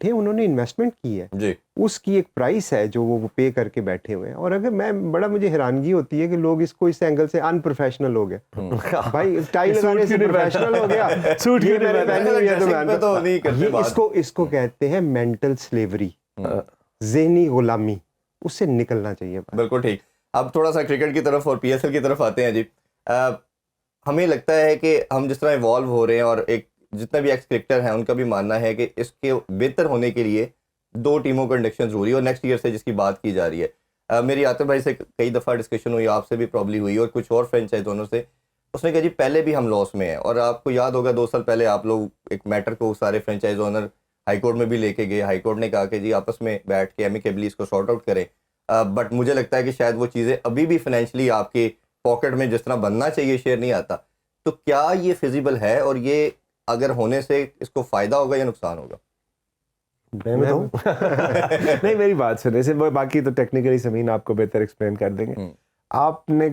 تھے, انہوں نے انویسٹمنٹ کی ہے جی, اس کی ایک پرائس ہے جو وہ پے کر کے بیٹھے ہوئے ہیں. اور اگر میں بڑا مجھے حیرانگی ہوتی ہے کہ لوگ اس کو اس اینگل سے ان پروفیشنل ہو گئے. بھائی ٹائی لگانے سے پروفیشنل ہو گیا, سوٹ یہ میں نے پہنی ہوئی ہے تو میں اس کو کہتے ہیں مینٹل سلیوری, ذہنی غلامی, اس سے نکلنا چاہیے. بالکل ٹھیک. اب تھوڑا سا کرکٹ کی طرف اور پی ایس ایل کی طرف آتے ہیں جی. ہمیں لگتا ہے کہ ہم جس طرح ایوالو ہو رہے ہیں اور ایک جتنے بھی ایکس کرکٹر ہیں ان کا بھی ماننا ہے کہ اس کے بہتر ہونے کے لیے 2 ٹیموں کا انڈکشن ضروری ہے, اور نیکسٹ ایئر سے جس کی بات کی جا رہی ہے. میری عاطف بھائی سے کئی دفعہ ڈسکشن ہوئی, آپ سے بھی پرابلی ہوئی اور کچھ اور فرینچائز دونوں سے. اس نے کہا جی پہلے بھی ہم لاس میں ہیں, اور آپ کو یاد ہوگا 2 سال پہلے آپ لوگ ایک میٹر کو سارے فرینچائز اونر ہائی کورٹ میں بھی لے کے گئے. ہائی کورٹ نے کہا کہ جی آپس میں بیٹھ کے ایمیکیبلی اس کو سارٹ آؤٹ کریں. بٹ مجھے لگتا ہے کہ شاید وہ چیزیں ابھی بھی فائنینشلی آپ کے پاکٹ میں جس طرح بننا چاہیے شیئر نہیں آتا. تو کیا یہ فیزیبل ہے, اور یہ اگر ہونے سے اس کو فائدہ ہوگا یا نقصان ہوگا؟ میں بتاؤں نہیں میری بات سننے سے, باقی تو ٹیکنیکلی سمین آپ کو بہتر ایکسپلین کر دیں گے. آپ نے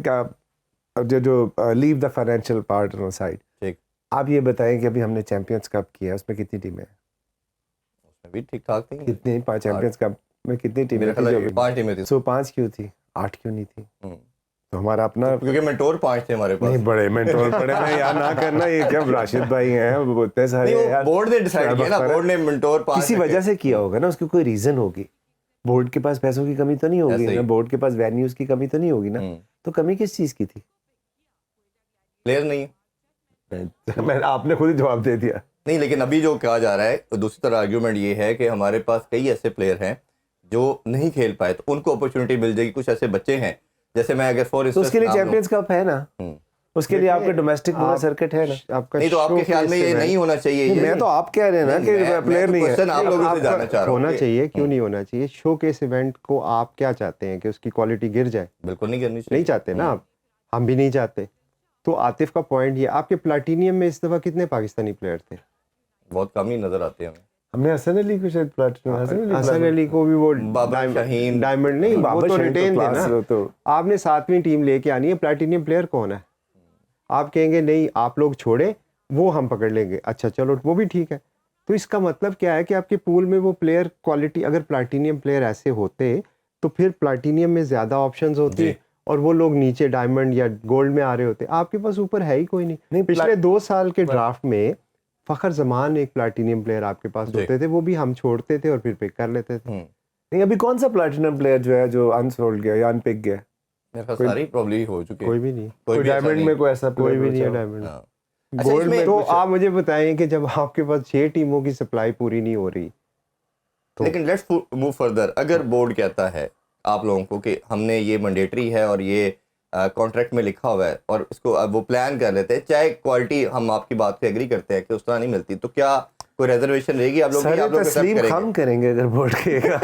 جو لیو دا فائنینشیل پارٹ سائڈ, آپ یہ بتائیں کہ ابھی ہم نے چیمپئنز کپ کیا, اس میں کتنی ٹیمیں ہیں؟ اس میں بھی ٹھیک ٹھاک تھی. کتنی چیمپئنز کپ میں کتنی ٹیمیں تھیں؟ 5 ٹیمیں تھیں. سو 5 کیوں تھی, 8 کیوں نہیں تھی؟ تو ہمارا اپنا, کیونکہ مینٹور 5 تھے ہمارے پاس. نہیں بڑے مینٹور پڑے میں یار نہ کرنا, یہ کیا راشد بھائی ہیں وہ اتنے سارے, بورڈ نے ڈیسائیڈ کیا نا, بورڈ نے مینٹور 5 کسی وجہ سے کیا ہوگا نا, اس کی کوئی ریزن ہوگی. بورڈ کے پاس پیسوں کی کمی تو نہیں ہوگی نا, بورڈ کے پاس وینیوز کی کمی تو نہیں ہوگی نا, تو کمی کس چیز کی تھی؟ پلیئر نہیں. آپ نے خود ہی جواب دے دیا. نہیں, لیکن ابھی جو کہا جا رہا ہے دوسری طرح آرگیومنٹ یہ ہے کہ ہمارے پاس کئی ایسے پلیئر ہیں جو نہیں کھیل پائے, تو ان کو اپرچونٹی مل جائے گی. کچھ ایسے بچے ہیں جیسے میں اگر فور اس کے لیے چیمپئنز کپ ہے نا, اس کے لیے آپ کا ڈومیسٹک پورا سرکٹ ہے نا. نہیں تو آپ کے خیال میں یہ نہیں ہونا چاہیے؟ میں تو آپ کہہ رہے ہیں نا کہ پلیئر نہیں ہے, آپ لوگوں سے جاننا چاہ رہا ہوں. ہونا چاہیے, کیوں نہیں ہونا چاہیے؟ شو کیس ایونٹ کو آپ کیا چاہتے ہیں کہ اس کی کوالٹی گر جائے؟ بالکل نہیں کرنی چاہیے. نہیں چاہتے نا آپ, ہم بھی نہیں چاہتے. تو عاطف کا پوائنٹ یہ, آپ کے پلاٹینیم میں اس دفعہ کتنے پاکستانی پلیئر تھے؟ بہت کم ہی نظر آتے ہیں ہمیں. ہم نے حسن علی کو شاید حسن علی کو بھی وہ بابر شاہین ڈائمنڈ نہیں, وہ تو ریٹین تھے نا. آپ نے 7ویں ٹیم لے کے آنی ہے, پلاٹینیم پلیئر کون ہے؟ آپ کہیں گے نہیں آپ لوگ چھوڑے, وہ ہم پکڑ لیں گے. اچھا چلو وہ بھی ٹھیک ہے. تو اس کا مطلب کیا ہے کہ آپ کے پول میں وہ پلیئر کوالٹی, اگر پلاٹینیم پلیئر ایسے ہوتے تو پھر پلاٹینیم میں زیادہ آپشنز ہوتی, اور وہ لوگ نیچے ڈائمنڈ یا گولڈ میں آ رہے ہوتے. آپ کے پاس اوپر ہے ہی کوئی نہیں. پچھلے 2 سال کے ڈرافٹ میں فخر زمان ایک پلاٹینیم پلیئر آپ کے پاس ہوتے تھے, وہ بھی ہم چھوڑتے تھے اور پھر پک کر لیتے تھے. نہیں ابھی کون سا پلاٹینم پلیئر جو ہے جو انسولڈ گیا یا ان پک گیا؟ ساری پرابلی ہو چکے. کوئی بھی نہیں. کوئی ڈائمنڈ میں کوئی ایسا کوئی بھی نہیں ہے ڈائمنڈ. گولڈ میں تو آپ مجھے بتائیں کہ جب آپ کے پاس 6 ٹیموں کی سپلائی پوری نہیں ہو رہی. لیکن لیٹس موو فردر. اگر بورڈ کہتا ہے آپ لوگوں کو کہ ہم نے یہ مینڈیٹری ہے اور یہ کانٹریکٹ میں لکھا ہوا ہے, اور اس کو وہ پلان کر لیتے ہیں, چاہے کوالٹی ہم آپ کی بات سے ایگری کرتے ہیں کہ اس طرح نہیں ملتی, تو کیا کوئی ریزرویشن رہے گی آپ لوگ تسلیم ہم کریں گے اگر بورڈ کہے گا؟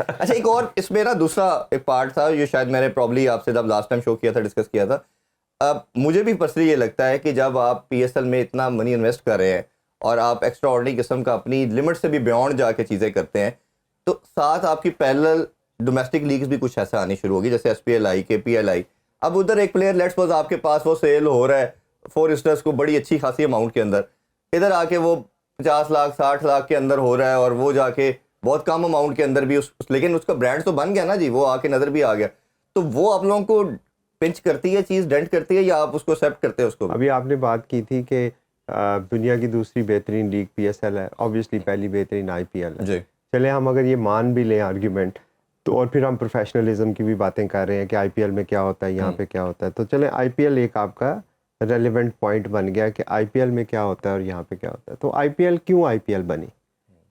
اچھا ایک اور اس میں نا دوسرا ایک پارٹ تھا, یہ شاید میں نے پرابلی آپ سے جب لاسٹ ٹائم شو کیا تھا ڈسکس کیا تھا. اب مجھے بھی پرسنلی یہ لگتا ہے کہ جب آپ پی ایس ایل میں اتنا منی انویسٹ کر رہے ہیں اور آپ ایکسٹرا آرڈنری قسم کا اپنی لمٹ سے بھی بیونڈ جا کے چیزیں کرتے ہیں, تو ساتھ آپ کی پیرلل ڈومیسٹک لیگز بھی کچھ ایسا آنی شروع ہوگی, جیسے ایس پی ایل آئی, کے پی ایل آئی. اب ادھر ایک پلیئر لیٹس سپوز آپ کے پاس وہ سیل ہو رہا ہے فور اسٹرس کو بڑی اچھی خاصی اماؤنٹ کے اندر, ادھر آ کے وہ 50 لاکھ 60 لاکھ کے اندر ہو رہا ہے, اور وہ جا کے بہت کم اماؤنٹ کے اندر بھی لیکن اس کا برانڈ تو بن گیا نا جی, وہ آ کے نظر بھی آ گیا. تو وہ آپ لوگوں کو پنچ کرتی ہے چیز, ڈینٹ کرتی ہے, یا آپ اس کو ایکسیپٹ کرتے ہیں اس کو؟ ابھی آپ نے بات کی تھی کہ دنیا کی دوسری بہترین لیگ پی ایس ایل ہے, اوبیسلی پہلی بہترین آئی پی ایل ہے. جی چلے ہم اگر یہ مان بھی لیں آرگیومنٹ, تو اور پھر ہم پروفیشنلزم کی بھی باتیں کر رہے ہیں کہ آئی پی ایل میں کیا ہوتا ہے, یہاں پہ کیا ہوتا ہے. تو چلیں آئی پی ایل ایک آپ کا ریلیونٹ پوائنٹ بن گیا کہ آئی پی ایل میں کیا ہوتا ہے اور یہاں پہ کیا ہوتا ہے. تو آئی پی ایل کیوں آئی پی ایل بنی؟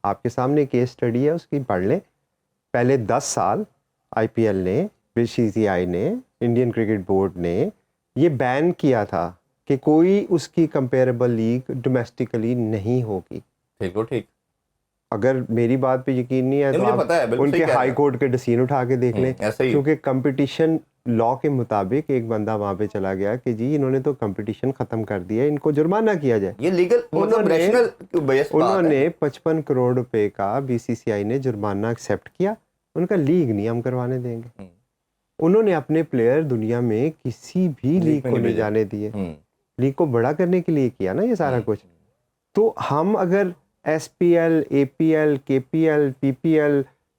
آپ کے سامنے کیس اسٹڈی ہے, اس کی پڑھ لیں. پہلے 10 سال آئی پی ایل نے, سی سی آئی نے, انڈین کرکٹ بورڈ نے یہ بین کیا تھا کہ کوئی اس کی کمپیریبل لیگ ڈومیسٹکلی نہیں ہوگی. ٹھیک. اگر میری بات پہ یقین نہیں ہے تو آپ ان کے ہائی کورٹ کے ڈسیزن اٹھا کے دیکھ لیں, کیونکہ کمپٹیشن لا کے مطابق ایک بندہ وہاں پہ چلا گیا کہ جی انہوں نے تو کمپٹیشن ختم کر دیا, ان کو جرمانہ کیا جائے. یہ لیگل انہوں نے 55 کروڑ روپے کا بی سی سی آئی نے جرمانہ ایکسیپٹ کیا. ان کا لیگ نہیں ہم کروانے دیں گے. انہوں نے اپنے پلیئر دنیا میں کسی بھی لیگ کو نہیں جانے دیے, لیگ کو بڑا کرنے کے لیے کیا نا یہ سارا کچھ. تو ہم اگر SPL, APL, KPL, PPL,